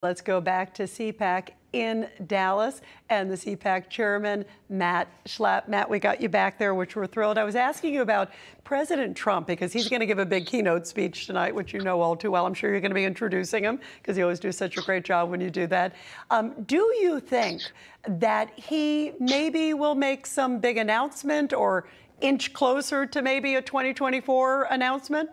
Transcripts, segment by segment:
Let's go back to CPAC in Dallas and the CPAC chairman, Matt Schlapp. Matt, we got you back there, which we're thrilled. I was asking you about President Trump because he's going to give a big keynote speech tonight, which you know all too well. I'm sure you're going to be introducing him because you always do such a great job when you do that. Do you think that he maybe will make some big announcement or inch closer to maybe a 2024 announcement?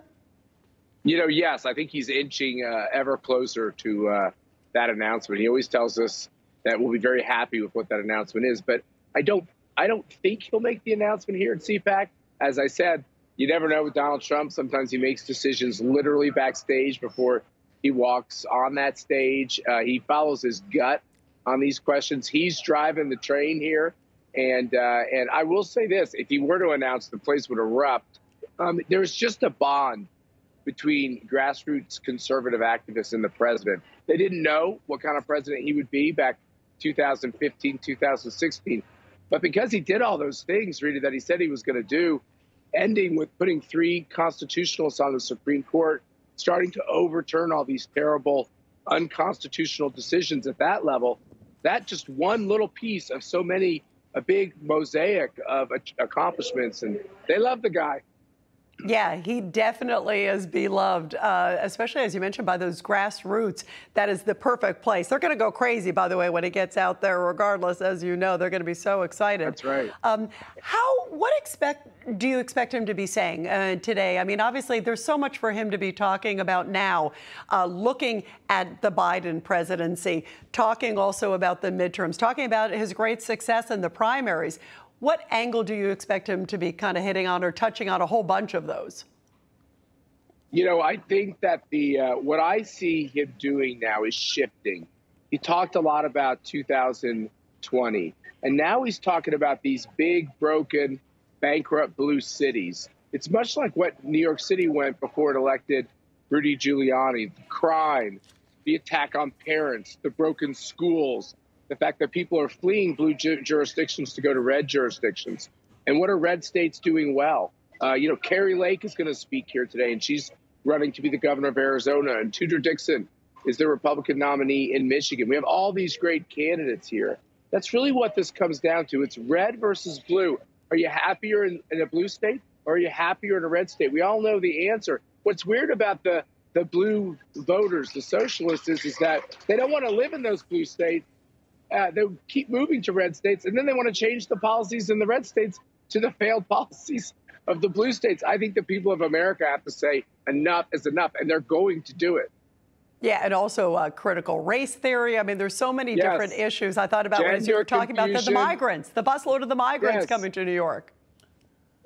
You know, yes, I think he's inching ever closer to that announcement. He always tells us that we'll be very happy with what that announcement is, but I don't think he'll make the announcement here at CPAC. As I said, you never know with Donald Trump. Sometimes he makes decisions literally backstage before he walks on that stage. He follows his gut on these questions. He's driving the train here, and I will say this: if he were to announce, the place would erupt. There's just a bond between grassroots conservative activists and the president. They didn't know what kind of president he would be back 2015, 2016. But because he did all those things, Rita, that he said he was going to do, ending with putting 3 constitutionalists on the Supreme Court, starting to overturn all these terrible unconstitutional decisions at that level, that just one little piece of so many, a big mosaic of accomplishments. And they love the guy. Yeah, he definitely is beloved, especially, as you mentioned, by those grassroots. That is the perfect place. They're going to go crazy, by the way, when he gets out there, regardless. As you know, they're going to be so excited. That's right. What do you expect him to be saying today? I mean, obviously, there's so much for him to be talking about now, looking at the Biden presidency, talking also about the midterms, talking about his great success in the primaries. What angle do you expect him to be kind of hitting on or touching on a whole bunch of those? You know, I think that what I see him doing now is shifting. He talked a lot about 2020, and now he's talking about these big, broken, bankrupt blue cities. It's much like what New York City went before it elected Rudy Giuliani: the crime, the attack on parents, the broken schools, the fact that people are fleeing blue jurisdictions to go to red jurisdictions. And what are red states doing well? You know, Carrie Lake is going to speak here today, and she's running to be the governor of Arizona. And Tudor Dixon is the Republican nominee in Michigan. We have all these great candidates here. That's really what this comes down to. It's red versus blue. Are you happier in a blue state, or are you happier in a red state? We all know the answer. What's weird about the blue voters, the socialists, is that they don't want to live in those blue states. They keep moving to red states, and then they want to change the policies in the red states to the failed policies of the blue states. I think the people of America have to say enough is enough, and they're going to do it. Yeah, and also critical race theory. I mean, there's so many different issues. I thought about when you were talking about the migrants, the busload of the migrants coming to New York.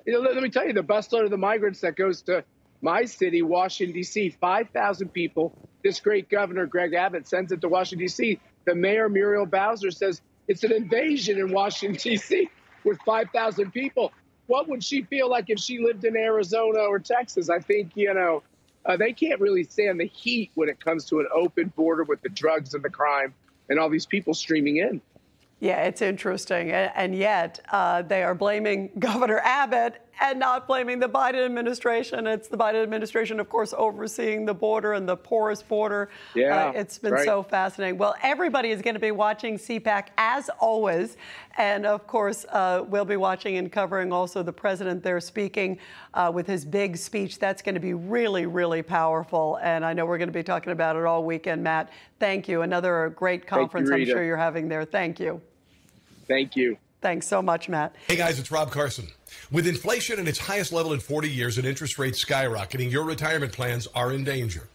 You know, let me tell you, the busload of the migrants that goes to my city, Washington, D.C., 5,000 people. This great governor, Greg Abbott, sends it to Washington, D.C. The mayor, Muriel Bowser, says it's an invasion in Washington, D.C. with 5,000 people. What would she feel like if she lived in Arizona or Texas? I think, you know, they can't really stand the heat when it comes to an open border with the drugs and the crime and all these people streaming in. Yeah, it's interesting. And yet they are blaming Governor Abbott and not blaming the Biden administration. It's the Biden administration, of course, overseeing the border and the porous border. Yeah, it's been so fascinating. Well, everybody is going to be watching CPAC as always. And of course, we'll be watching and covering also the president there speaking with his big speech. That's going to be really, really powerful. And I know we're going to be talking about it all weekend, Matt. Thank you. Another great conference I'm sure you're having there. Thank you. Thank you. Thanks so much, Matt. Hey, guys, it's Rob Carson. With inflation at its highest level in 40 years and interest rates skyrocketing, your retirement plans are in danger.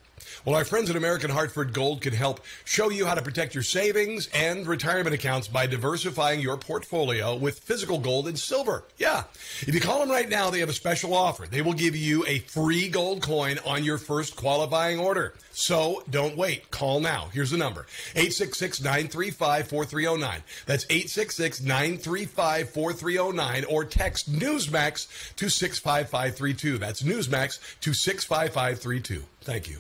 Well, our friends at American Hartford Gold can help show you how to protect your savings and retirement accounts by diversifying your portfolio with physical gold and silver. Yeah. If you call them right now, they have a special offer. They will give you a free gold coin on your first qualifying order. So don't wait. Call now. Here's the number: 866-935-4309. That's 866-935-4309, or text Newsmax to 65532. That's Newsmax to 65532. Thank you.